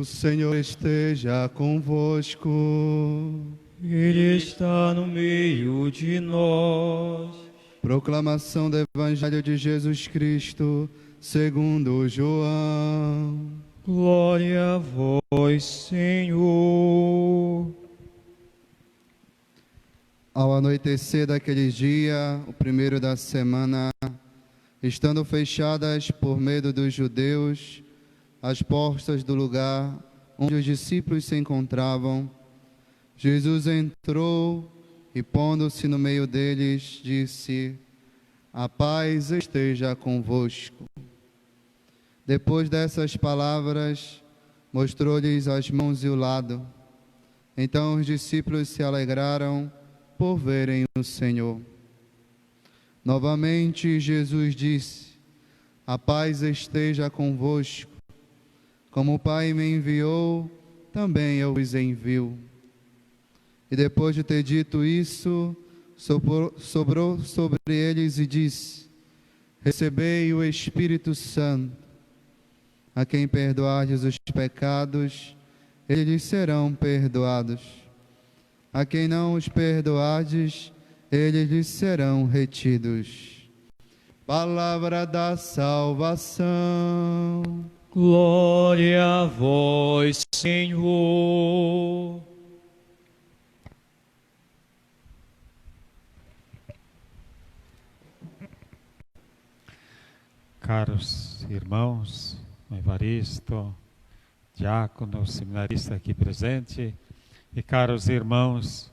Senhor esteja convosco. Ele está no meio de nós. Proclamação do Evangelho de Jesus Cristo, segundo João. Glória a vós, Senhor. Ao anoitecer daquele dia, o primeiro da semana, estando fechadas por medo dos judeus as portas do lugar onde os discípulos se encontravam, Jesus entrou e, pondo-se no meio deles, disse: a paz esteja convosco. Depois dessas palavras, mostrou-lhes as mãos e o lado. Então os discípulos se alegraram por verem o Senhor. Novamente Jesus disse: a paz esteja convosco. Como o Pai me enviou, também eu os envio. E depois de ter dito isso, sobrou sobre eles e disse: recebei o Espírito Santo. A quem perdoardes os pecados, eles lhes serão perdoados. A quem não os perdoardes, eles lhes serão retidos. Palavra da salvação. Glória a vós, Senhor. Caros irmãos, Evaristo, diácono, seminarista aqui presente, e caros irmãos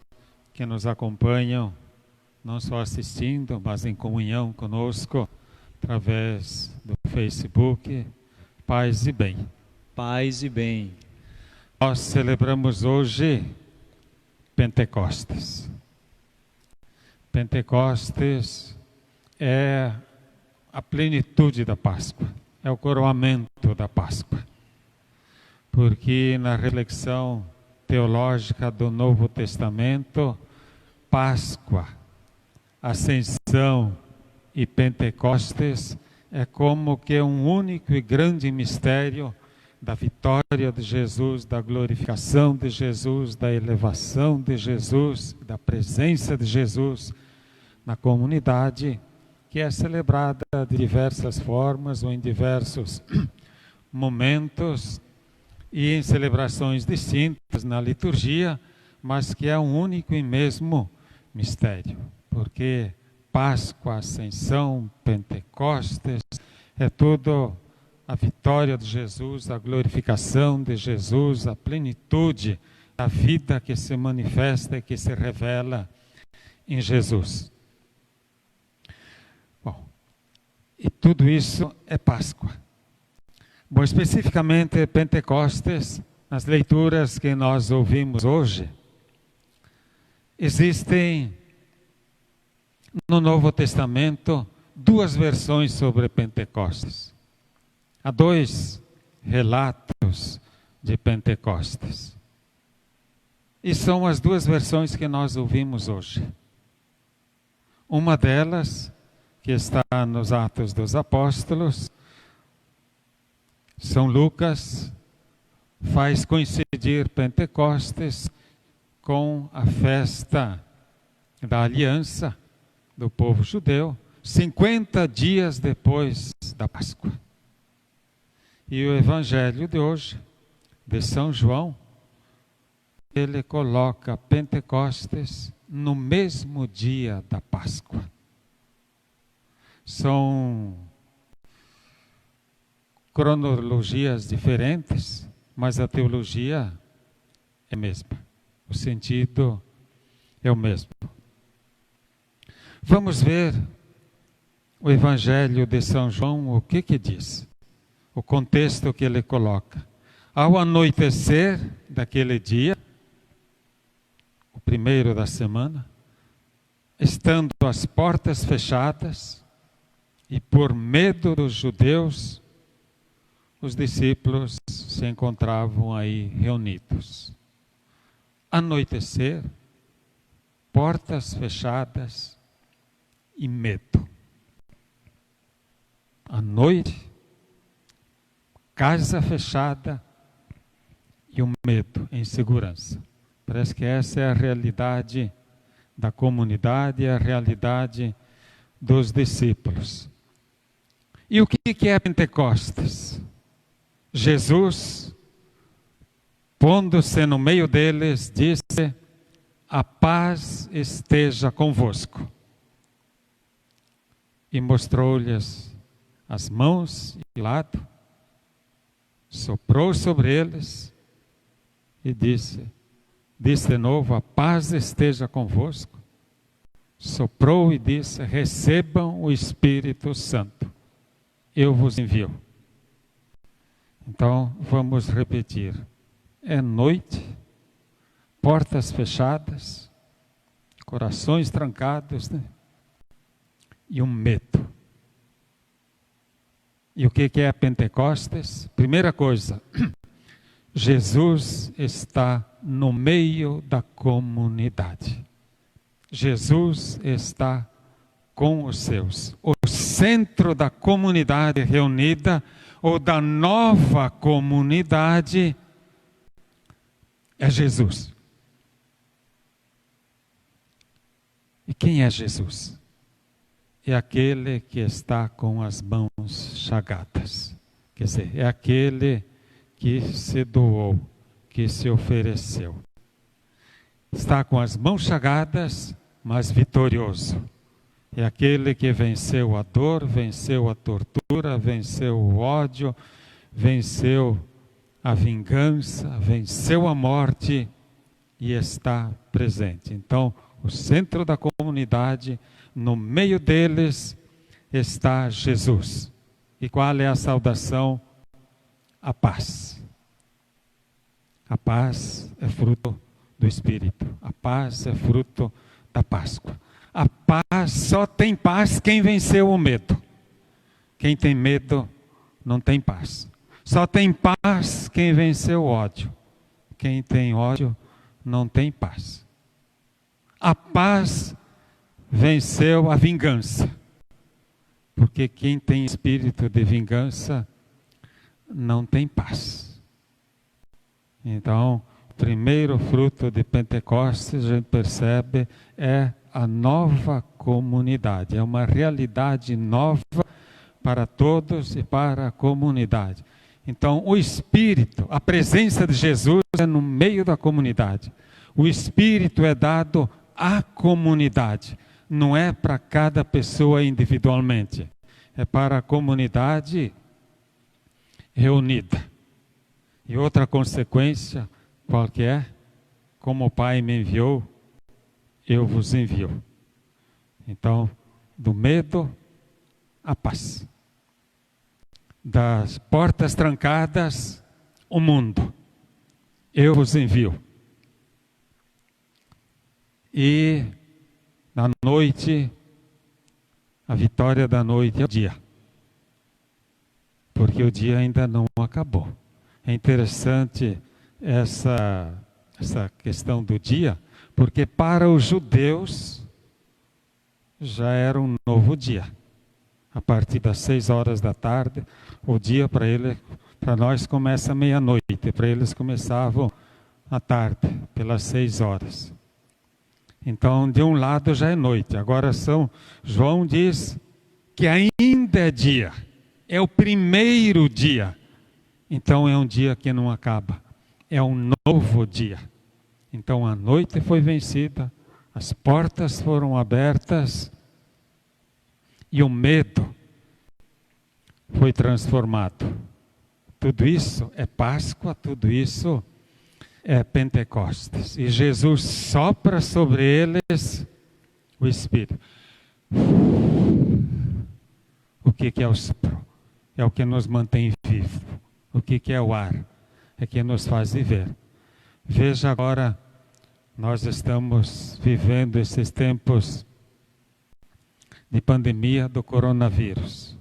que nos acompanham, não só assistindo, mas em comunhão conosco, através do Facebook, paz e bem. Paz e bem. Nós celebramos hoje Pentecostes. Pentecostes é a plenitude da Páscoa, é o coroamento da Páscoa. Porque na reflexão teológica do Novo Testamento, Páscoa, Ascensão e Pentecostes é como que um único e grande mistério da vitória de Jesus, da glorificação de Jesus, da elevação de Jesus, da presença de Jesus na comunidade, que é celebrada de diversas formas ou em diversos momentos e em celebrações distintas na liturgia, mas que é um único e mesmo mistério, porque Páscoa, Ascensão, Pentecostes, é tudo a vitória de Jesus, a glorificação de Jesus, a plenitude da vida que se manifesta e que se revela em Jesus. Bom, e tudo isso é Páscoa. Bom, especificamente Pentecostes, nas leituras que nós ouvimos hoje, existem no Novo Testamento duas versões sobre Pentecostes. Há dois relatos de Pentecostes. E são as duas versões que nós ouvimos hoje. Uma delas, que está nos Atos dos Apóstolos, São Lucas faz coincidir Pentecostes com a festa da aliança do povo judeu, 50 dias depois da Páscoa. E o Evangelho de hoje, de São João, ele coloca Pentecostes no mesmo dia da Páscoa. São cronologias diferentes, mas a teologia é a mesma. O sentido é o mesmo. Vamos ver o Evangelho de São João, o que diz. O contexto que ele coloca. Ao anoitecer daquele dia, o primeiro da semana, estando as portas fechadas, e por medo dos judeus, os discípulos se encontravam aí reunidos. Anoitecer, portas fechadas e medo. À noite, casa fechada e o medo, a insegurança. Parece que essa é a realidade da comunidade, é a realidade dos discípulos. E o que é Pentecostes? Jesus, pondo-se no meio deles, disse: a paz esteja convosco. E mostrou-lhes as mãos e o lado, soprou sobre eles e disse de novo: a paz esteja convosco. Soprou e disse: recebam o Espírito Santo, eu vos envio. Então vamos repetir: é noite, portas fechadas, corações trancados, né? E um medo. E o que é Pentecostes? Primeira coisa, Jesus está no meio da comunidade. Jesus está com os seus. O centro da comunidade reunida, ou da nova comunidade, é Jesus. E quem é Jesus? É aquele que está com as mãos chagadas. Quer dizer, é aquele que se doou, que se ofereceu. Está com as mãos chagadas, mas vitorioso. É aquele que venceu a dor, venceu a tortura, venceu o ódio, venceu a vingança, venceu a morte e está presente. Então, o centro da comunidade, no meio deles, está Jesus. E qual é a saudação? A paz. A paz é fruto do Espírito. A paz é fruto da Páscoa. A paz, só tem paz quem venceu o medo. Quem tem medo não tem paz. Só tem paz quem venceu o ódio. Quem tem ódio não tem paz. A paz venceu a vingança. Porque quem tem espírito de vingança não tem paz. Então, o primeiro fruto de Pentecostes, a gente percebe, é a nova comunidade. É uma realidade nova para todos e para a comunidade. Então, o Espírito, a presença de Jesus é no meio da comunidade. O Espírito é dado à comunidade. Não é para cada pessoa individualmente. É para a comunidade reunida. E outra consequência, qual que é? Como o Pai me enviou, eu vos envio. Então, do medo à paz. Das portas trancadas, o mundo. Eu vos envio. E na noite, a vitória da noite é o dia. Porque o dia ainda não acabou. É interessante essa questão do dia, porque para os judeus já era um novo dia. A partir das 6 horas da tarde, o dia para nós começa meia-noite, para eles começavam à tarde, pelas 6 horas. Então, de um lado já é noite, agora João diz que ainda é dia, é o primeiro dia. Então é um dia que não acaba, é um novo dia. Então a noite foi vencida, as portas foram abertas e o medo foi transformado. Tudo isso é Páscoa, tudo isso é Pentecostes. E Jesus sopra sobre eles o Espírito. O que é o sopro? É o que nos mantém vivos. O que é o ar? É que nos faz viver. Veja agora, nós estamos vivendo esses tempos de pandemia do coronavírus.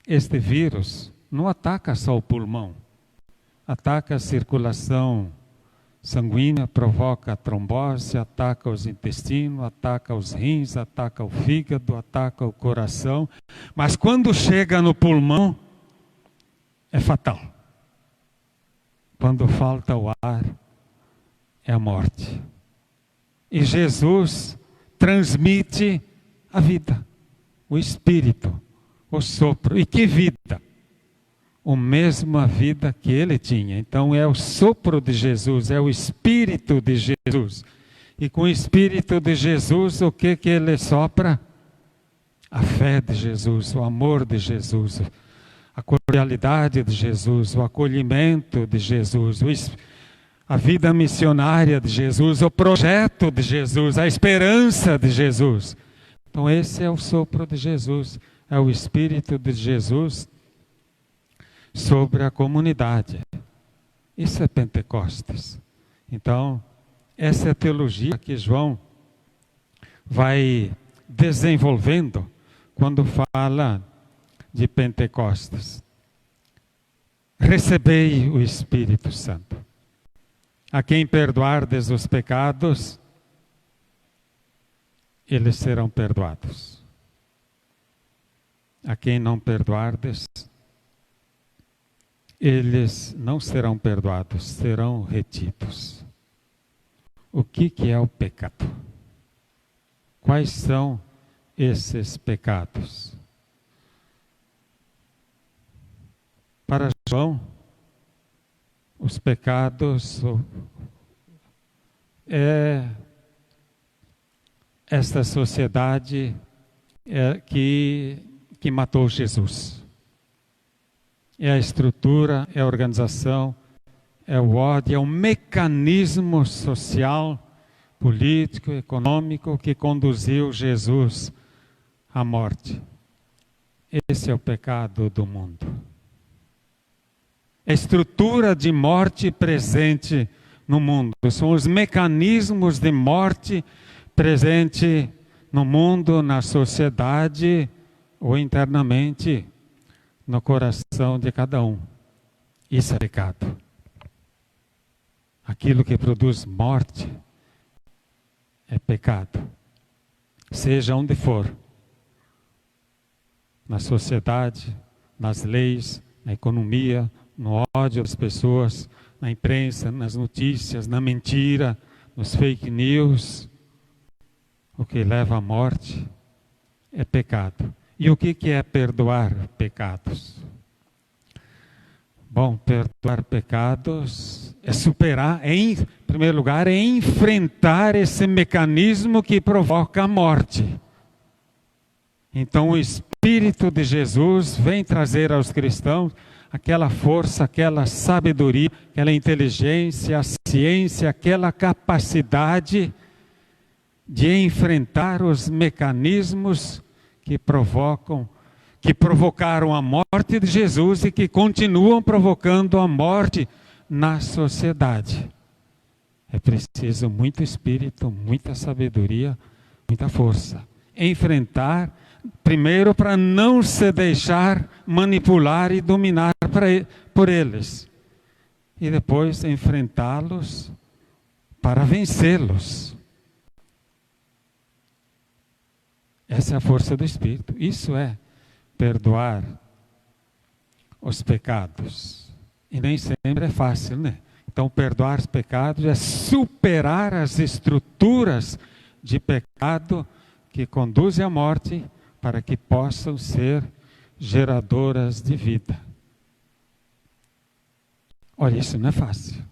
Este vírus não ataca só o pulmão, ataca a circulação sanguínea, provoca trombose, ataca os intestinos, ataca os rins, ataca o fígado, ataca o coração. Mas quando chega no pulmão, é fatal. quando falta o ar, é a morte. E Jesus transmite a vida, o Espírito, o sopro. E que vida? A mesma vida que ele tinha. Então é o sopro de Jesus, é o Espírito de Jesus. E com o Espírito de Jesus, o que ele sopra? A fé de Jesus, o amor de Jesus, a cordialidade de Jesus, o acolhimento de Jesus, a vida missionária de Jesus, o projeto de Jesus, a esperança de Jesus. Então esse é o sopro de Jesus, é o Espírito de Jesus sobre a comunidade. Isso é Pentecostes. Então, essa é a teologia que João vai desenvolvendo quando fala de Pentecostes. Recebei o Espírito Santo. A quem perdoardes os pecados, eles serão perdoados. A quem não perdoardes, eles não serão perdoados, serão retidos. O que é o pecado? Quais são esses pecados? Para João, os pecados é esta sociedade que matou Jesus. É a estrutura, é a organização, é o ódio, é o mecanismo social, político, econômico que conduziu Jesus à morte. Esse é o pecado do mundo. A estrutura de morte presente no mundo. São os mecanismos de morte presente no mundo, na sociedade ou internamente no coração de cada um. Isso é pecado. Aquilo que produz morte é pecado. Seja onde for. Na sociedade, nas leis, na economia, no ódio das pessoas, na imprensa, nas notícias, na mentira, nos fake news. O que leva à morte é pecado. E o que é perdoar pecados? Bom, perdoar pecados é superar, em primeiro lugar, é enfrentar esse mecanismo que provoca a morte. Então o Espírito de Jesus vem trazer aos cristãos aquela força, aquela sabedoria, aquela inteligência, a ciência, aquela capacidade de enfrentar os mecanismos que provocaram a morte de Jesus e que continuam provocando a morte na sociedade. É preciso muito espírito, muita sabedoria, muita força. Enfrentar, primeiro, para não se deixar manipular e dominar por eles. E depois enfrentá-los para vencê-los. Essa é a força do Espírito. Isso é perdoar os pecados. E nem sempre é fácil, né? Então, perdoar os pecados é superar as estruturas de pecado que conduzem à morte para que possam ser geradoras de vida. Olha, isso não é fácil.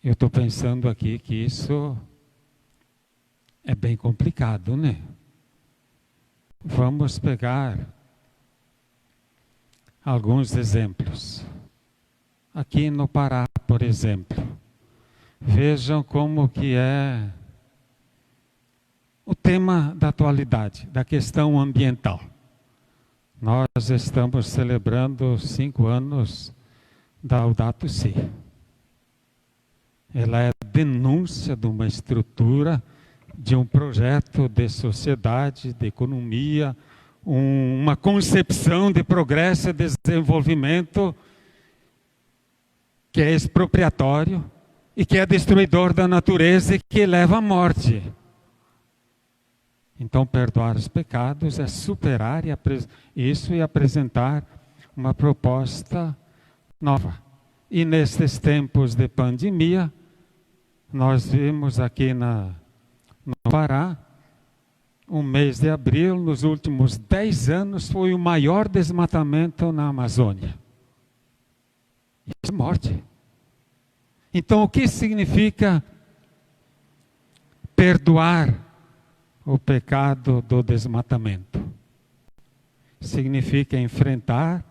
Eu estou pensando aqui que isso é bem complicado, né? Vamos pegar alguns exemplos. Aqui no Pará, por exemplo. Vejam como que é o tema da atualidade, da questão ambiental. Nós estamos celebrando 5 anos da Laudato Si. Ela é a denúncia de uma estrutura, de um projeto de sociedade, de economia, uma concepção de progresso e desenvolvimento que é expropriatório e que é destruidor da natureza e que leva à morte. Então, perdoar os pecados é superar isso e apresentar uma proposta nova, E nesses tempos de pandemia, nós vimos aqui no Pará, o mês de abril, nos últimos 10 anos, foi o maior desmatamento na Amazônia. Isso é morte. Então, o que significa perdoar o pecado do desmatamento? Significa enfrentar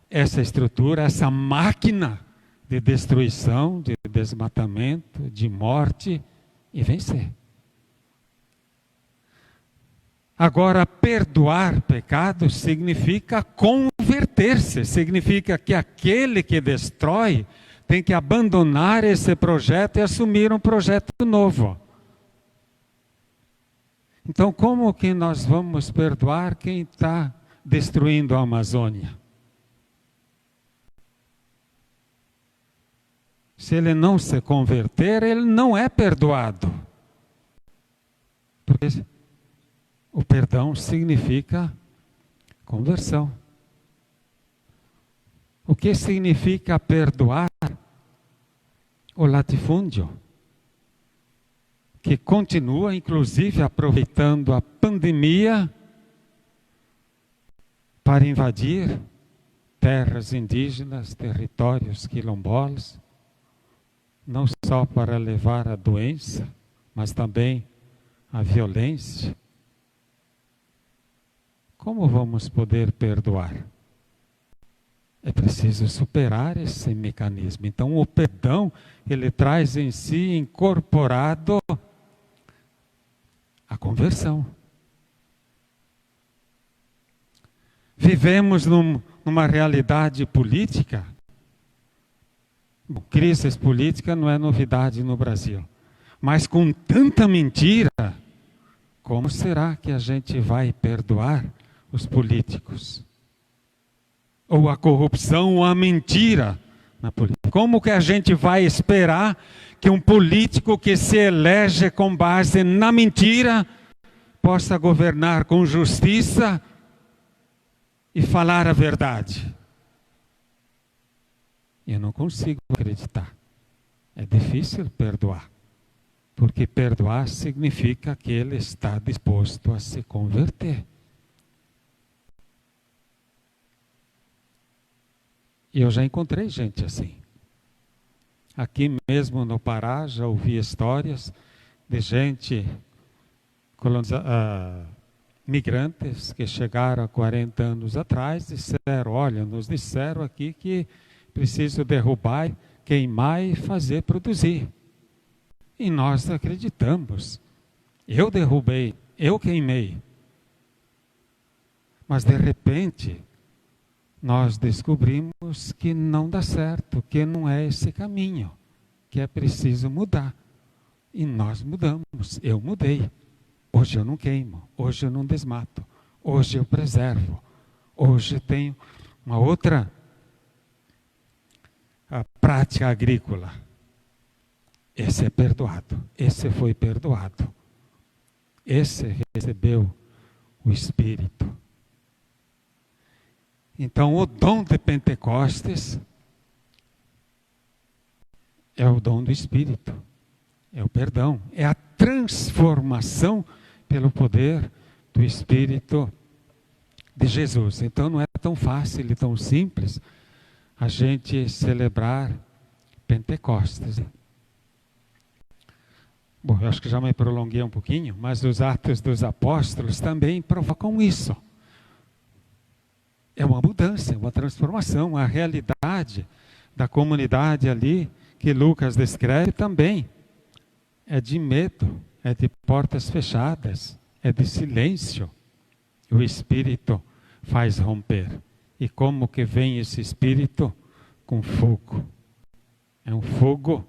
essa estrutura, essa máquina de destruição, de desmatamento, de morte e vencer. Agora, perdoar pecado significa converter-se, significa que aquele que destrói tem que abandonar esse projeto e assumir um projeto novo. Então, como que nós vamos perdoar quem está destruindo a Amazônia? Se ele não se converter, ele não é perdoado. Porque o perdão significa conversão. O que significa perdoar? O latifúndio, que continua, inclusive, aproveitando a pandemia para invadir terras indígenas, territórios quilombolas, não só para levar a doença, mas também a violência. Como vamos poder perdoar? É preciso superar esse mecanismo. Então, o perdão, ele traz em si incorporado a conversão. Vivemos numa realidade política. Bom, crise política não é novidade no Brasil. Mas com tanta mentira, como será que a gente vai perdoar os políticos? Ou a corrupção, ou a mentira na política. Como que a gente vai esperar que um político que se elege com base na mentira possa governar com justiça e falar a verdade? Eu não consigo acreditar. É difícil perdoar. Porque perdoar significa que ele está disposto a se converter. E eu já encontrei gente assim. Aqui mesmo no Pará, já ouvi histórias de gente, migrantes que chegaram há 40 anos atrás, disseram, olha, nos disseram aqui que preciso derrubar, queimar e fazer produzir. E nós acreditamos. Eu derrubei, eu queimei. Mas de repente, nós descobrimos que não dá certo, que não é esse caminho, que é preciso mudar. E nós mudamos, eu mudei. Hoje eu não queimo, hoje eu não desmato, hoje eu preservo, hoje tenho uma outra prática agrícola. Esse é perdoado, esse foi perdoado, esse recebeu o Espírito. Então, o dom de Pentecostes é o dom do Espírito, é o perdão, é a transformação pelo poder do Espírito de Jesus. Então, não é tão fácil e tão simples a gente celebrar Pentecostes. Bom, eu acho que já me prolonguei um pouquinho, mas os Atos dos Apóstolos também provocam isso. É uma mudança, uma transformação. A realidade da comunidade ali, que Lucas descreve também, é de medo, é de portas fechadas, é de silêncio. O Espírito faz romper. E como que vem esse Espírito? Com fogo. É um fogo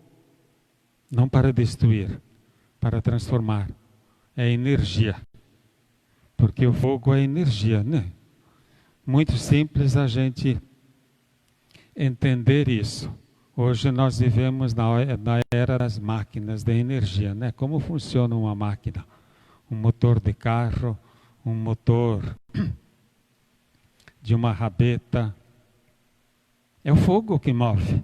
não para destruir, para transformar. É energia. Porque o fogo é energia, né? Muito simples a gente entender isso. Hoje nós vivemos na era das máquinas, da energia, né? Como funciona uma máquina? Um motor de carro, um motor de uma rabeta. É o fogo que move.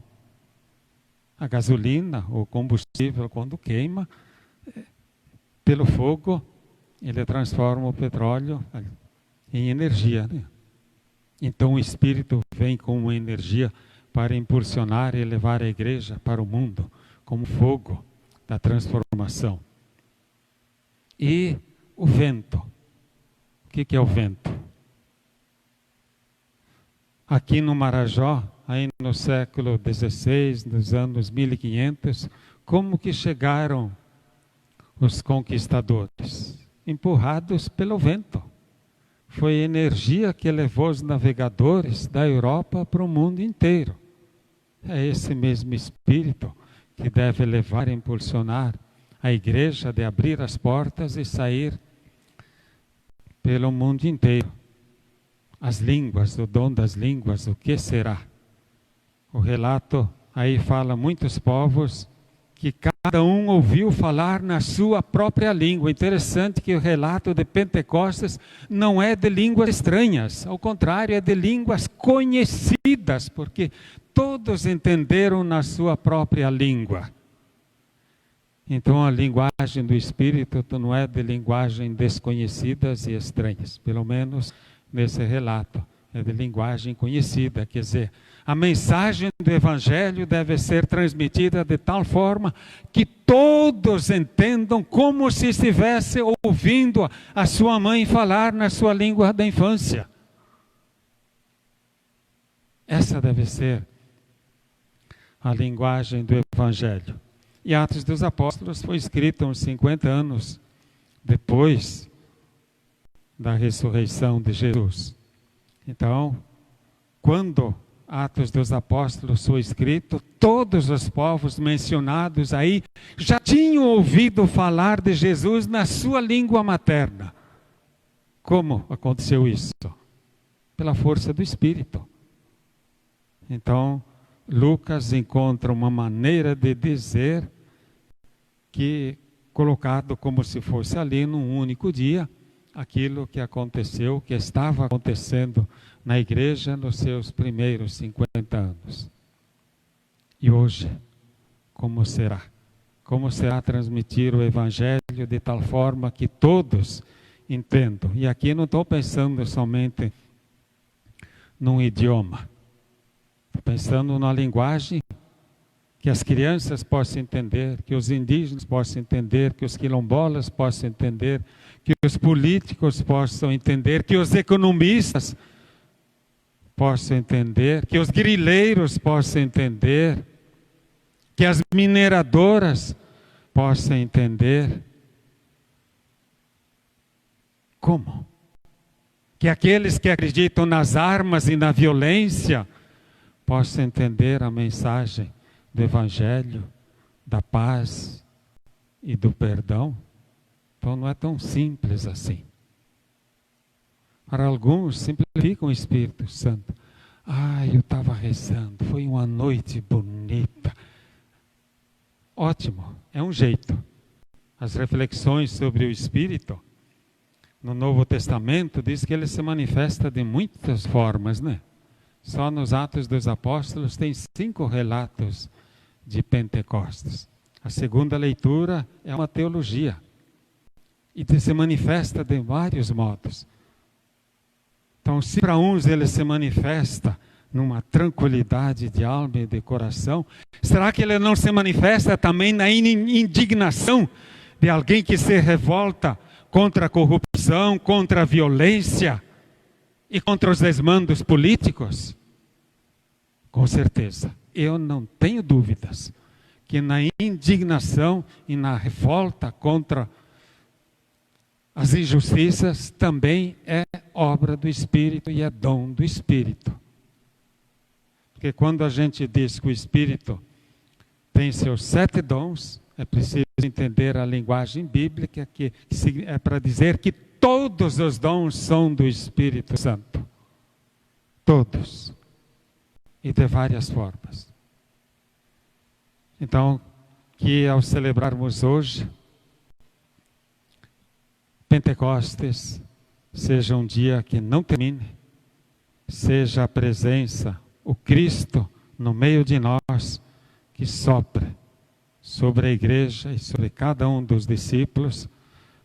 A gasolina, o combustível, quando queima, pelo fogo, ele transforma o petróleo em energia, né? Então o Espírito vem com uma energia para impulsionar e levar a igreja para o mundo, como fogo da transformação. E o vento. O que é o vento? Aqui no Marajó, aí no século XVI, nos anos 1500, como que chegaram os conquistadores? Empurrados pelo vento. Foi a energia que levou os navegadores da Europa para o mundo inteiro. É esse mesmo Espírito que deve levar e impulsionar a igreja de abrir as portas e sair pelo mundo inteiro. As línguas, o dom das línguas, o que será? O relato aí fala muitos povos que cada um ouviu falar na sua própria língua. Interessante que o relato de Pentecostes não é de línguas estranhas, ao contrário, é de línguas conhecidas, porque todos entenderam na sua própria língua. Então a linguagem do Espírito não é de linguagem desconhecidas e estranhas, pelo menos nesse relato, é de linguagem conhecida, quer dizer, a mensagem do Evangelho deve ser transmitida de tal forma que todos entendam como se estivesse ouvindo a sua mãe falar na sua língua da infância. Essa deve ser a linguagem do Evangelho. E Atos dos Apóstolos foi escrito uns 50 anos depois da ressurreição de Jesus. Então, quando Atos dos Apóstolos foi escrito, todos os povos mencionados aí já tinham ouvido falar de Jesus na sua língua materna. Como aconteceu isso? Pela força do Espírito. Então, Lucas encontra uma maneira de dizer que, colocado como se fosse ali num único dia, aquilo que aconteceu, que estava acontecendo na igreja nos seus primeiros 50 anos. E hoje, como será? Como será transmitir o Evangelho de tal forma que todos entendam? E aqui não estou pensando somente num idioma. Estou pensando na linguagem que as crianças possam entender, que os indígenas possam entender, que os quilombolas possam entender, que os políticos possam entender, que os economistas possam entender, que os grileiros possam entender, que as mineradoras possam entender. Como? Que aqueles que acreditam nas armas e na violência possam entender a mensagem do Evangelho, da paz e do perdão. Então não é tão simples assim. Para alguns simplificam o Espírito Santo. Eu estava rezando, foi uma noite bonita. Ótimo, é um jeito. As reflexões sobre o Espírito no Novo Testamento diz que ele se manifesta de muitas formas, né? Só nos Atos dos Apóstolos tem 5 relatos de Pentecostes. A segunda leitura é uma teologia. E se manifesta de vários modos. Então, se para uns ele se manifesta numa tranquilidade de alma e de coração, será que ele não se manifesta também na indignação de alguém que se revolta contra a corrupção, contra a violência e contra os desmandos políticos? Com certeza, eu não tenho dúvidas que na indignação e na revolta contra as injustiças também é obra do Espírito e é dom do Espírito. Porque quando a gente diz que o Espírito tem seus 7 dons, é preciso entender a linguagem bíblica, que é para dizer que todos os dons são do Espírito Santo. Todos. E de várias formas. Então, que ao celebrarmos hoje Pentecostes, seja um dia que não termine, seja a presença, o Cristo no meio de nós, que sopre sobre a igreja e sobre cada um dos discípulos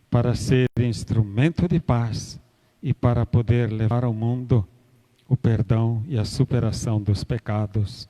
para ser instrumento de paz e para poder levar ao mundo o perdão e a superação dos pecados.